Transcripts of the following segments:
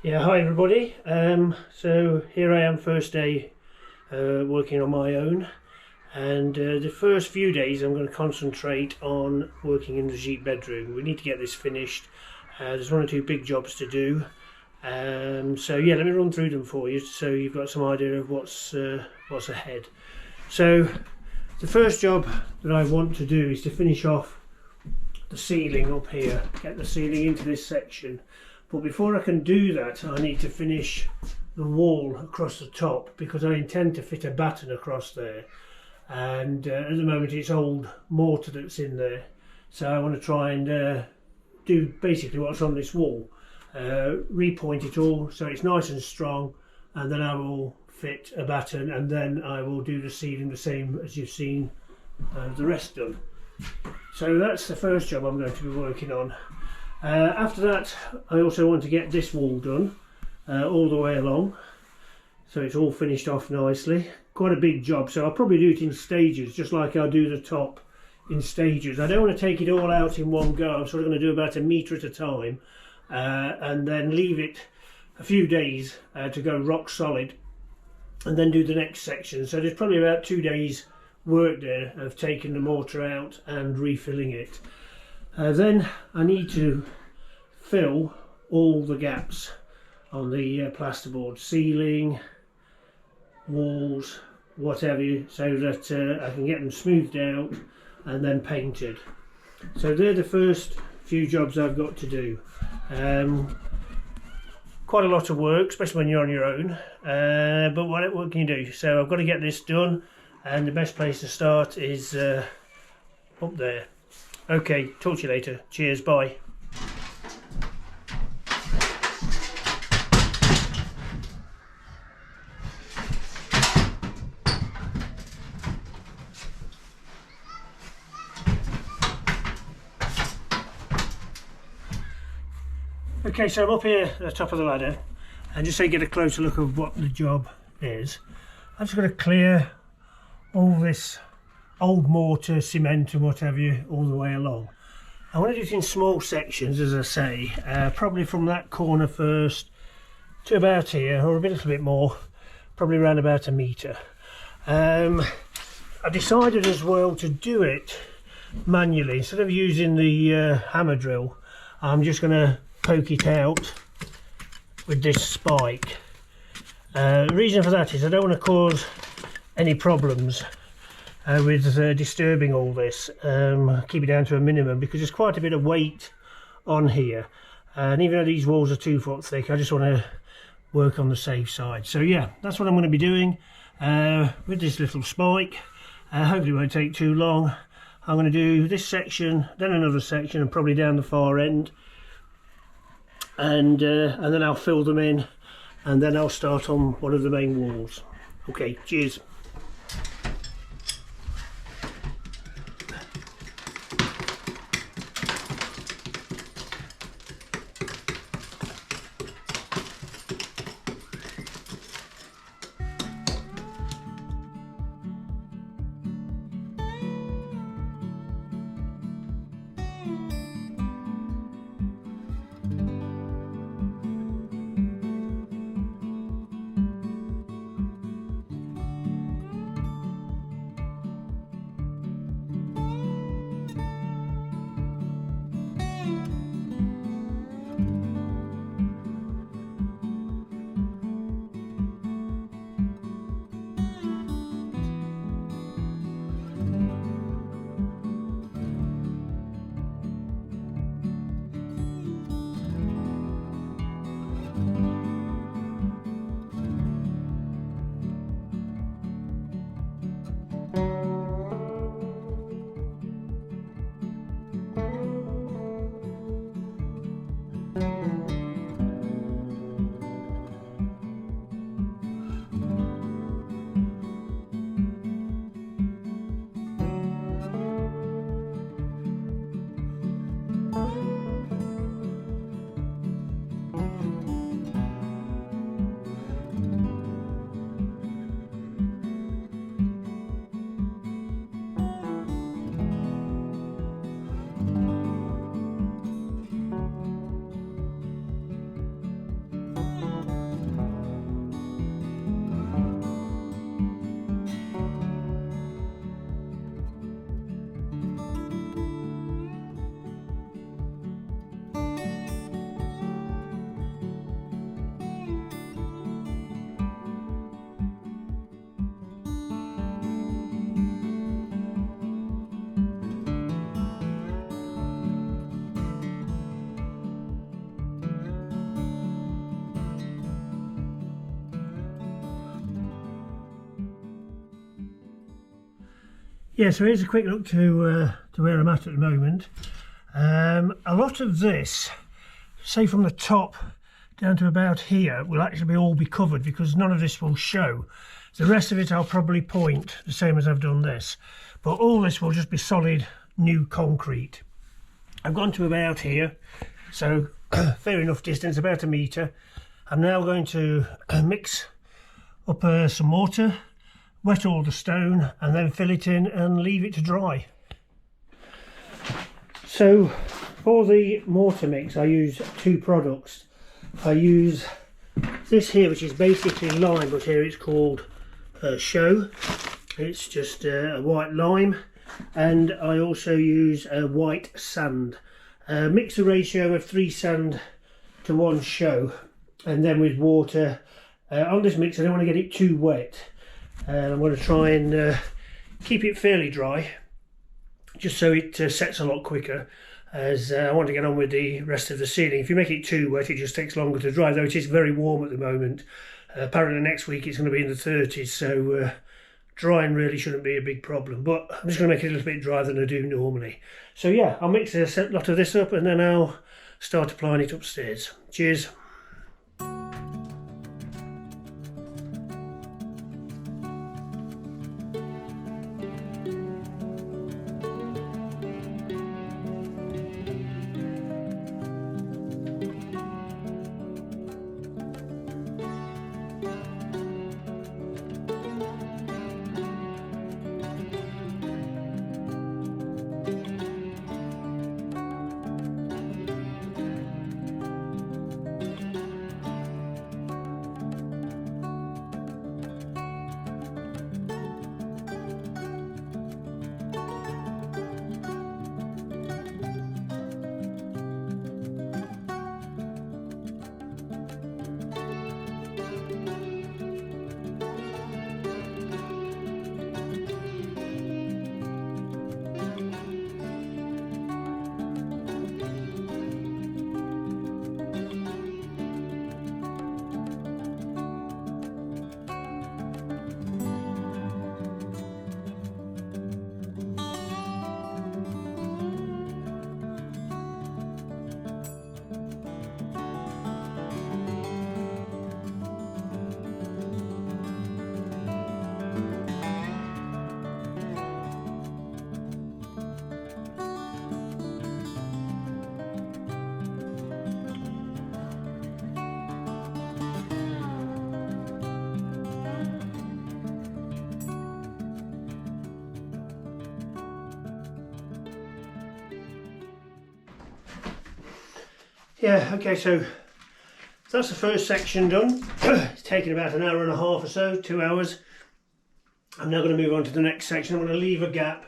Yeah, hi everybody. So here I am, first day working on my own, and the first few days I'm going to concentrate on working in the Jeep bedroom. We need to get this finished. There's one or two big jobs to do. So yeah, let me run through them for you so you've got some idea of what's ahead. So the first job that I want to do is to finish off the ceiling up here, get the ceiling into this section. But before I can do that, I need to finish the wall across the top, because I intend to fit a batten across there, and at the moment it's old mortar that's in there, so I want to try and do basically what's on this wall, repoint it all so it's nice and strong, and then I will fit a batten, and then I will do the ceiling the same as you've seen the rest done. So that's the first job I'm going to be working on. After that, I also want to get this wall done all the way along, so it's all finished off nicely. Quite a big job, so I'll probably do it in stages, just like I'll do the top in stages. I don't want to take it all out in one go. I'm sort of going to do about a metre at a time, and then leave it a few days to go rock solid, and then do the next section. So there's probably about 2 days work there of taking the mortar out and refilling it. Then I need to fill all the gaps on the plasterboard, ceiling, walls, whatever, so that I can get them smoothed out and then painted. So they're the first few jobs I've got to do. Quite a lot of work, especially when you're on your own, but what can you do? So I've got to get this done, and the best place to start is up there. Okay, talk to you later. Cheers, bye. Okay, so I'm up here at the top of the ladder, and just so you get a closer look of what the job is, I've just got to clear all this old mortar, cement and whatever all the way along. I want to do it in small sections, as I say, probably from that corner first to about here, or a little bit more, probably around about a metre. I decided as well to do it manually. Instead of using the hammer drill, I'm just going to poke it out with this spike. The reason for that is I don't want to cause any problems with disturbing all this. Keep it down to a minimum, because there's quite a bit of weight on here, and even though these walls are 2 foot thick, I just want to work on the safe side. So yeah, that's what I'm going to be doing with this little spike. Hopefully it won't take too long. I'm going to do this section, then another section, and probably down the far end, and then I'll fill them in, and then I'll start on one of the main walls. Okay, cheers. Yeah, so here's a quick look to where I'm at the moment. A lot of this, say from the top down to about here, will actually all be covered because none of this will show. The rest of it I'll probably point, the same as I've done this. But all this will just be solid new concrete. I've gone to about here, so fair enough distance, about 1 metre. I'm now going to mix up some mortar, wet all the stone and then fill it in and leave it to dry. So for the mortar mix I use 2 products. I use this here, which is basically lime, but here it's called show. It's just a white lime, and I also use a white sand. Mix a ratio of 3 sand to 1 show, and then with water. On this mix I don't want to get it too wet. I'm going to try and keep it fairly dry, just so it sets a lot quicker, as I want to get on with the rest of the ceiling. If you make it too wet, it just takes longer to dry, though it is very warm at the moment. Apparently next week it's going to be in the 30s, so drying really shouldn't be a big problem, but I'm just going to make it a little bit drier than I do normally. So yeah, I'll mix a lot of this up and then I'll start applying it upstairs. Cheers. Yeah, okay, so that's the first section done. It's taken about 1.5 hours or so, 2 hours. I'm now going to move on to the next section. I'm going to leave a gap,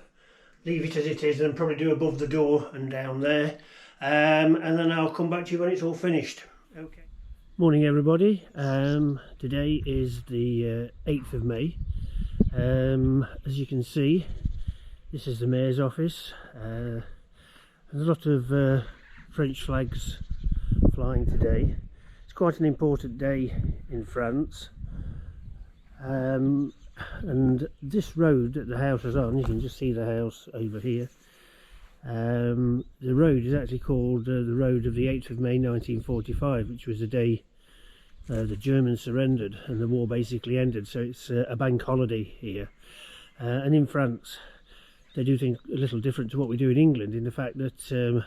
leave it as it is, and probably do above the door and down there. And then I'll come back to you when it's all finished. Okay. Morning everybody. Today is the 8th of May. As you can see, this is the Mayor's office. There's a lot of French flags flying today. It's quite an important day in France, and this road that the house is on, you can just see the house over here. The road is actually called the road of the 8th of May 1945, which was the day the Germans surrendered and the war basically ended, so it's a bank holiday here. And in France they do things a little different to what we do in England, in the fact that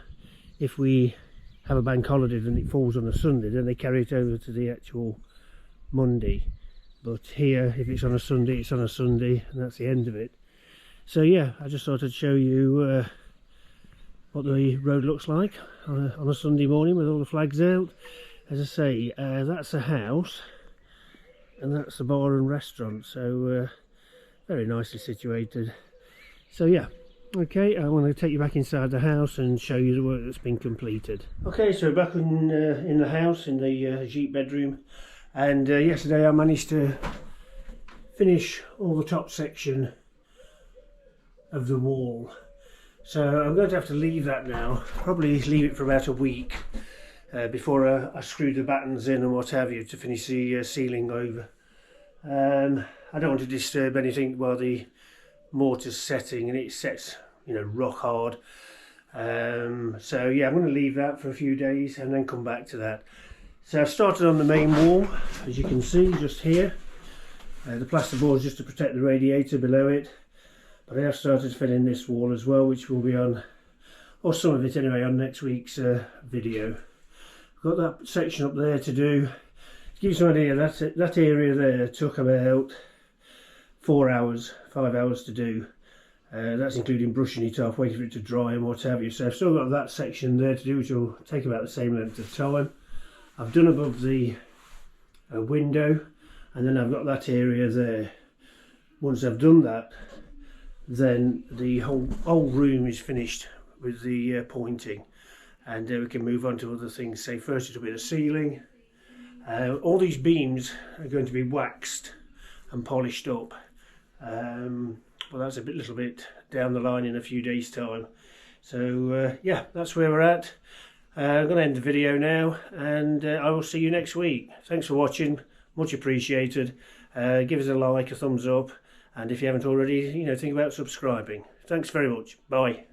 if we have a bank holiday and it falls on a Sunday, then they carry it over to the actual Monday. But here, if it's on a Sunday, it's on a Sunday, and that's the end of it. So yeah, I just thought I'd show you what the road looks like on a Sunday morning with all the flags out. As I say, that's a house and that's a bar and restaurant, so very nicely situated. So yeah, okay, I want to take you back inside the house and show you the work that's been completed. Okay, so back in the house, in the Jeep bedroom, and yesterday I managed to finish all the top section of the wall. So I'm going to have to leave that now, probably leave it for about a week before I screw the battens in and what have you to finish the ceiling over. I don't want to disturb anything while the mortar's setting, and it sets, you know, rock hard. So yeah, I'm going to leave that for a few days and then come back to that. So I've started on the main wall, as you can see just here. The plasterboard is just to protect the radiator below it, but I have started filling this wall as well, which will be on, or some of it anyway, on next week's video. Got that section up there to do. To give you some idea, that area there took about 4 hours, 5 hours to do. That's including brushing it off, waiting for it to dry and what have you. So I've still got that section there to do, which will take about the same length of time. I've done above the window, and then I've got that area there. Once I've done that, then the whole room is finished with the pointing, and we can move on to other things. Say first it'll be the ceiling. All these beams are going to be waxed and polished up. Well, that's a little bit down the line in a few days' time. So yeah, that's where we're at. I'm going to end the video now, and I will see you next week. Thanks for watching, much appreciated. Give us a like, a thumbs up, and if you haven't already, you know, think about subscribing. Thanks very much. Bye.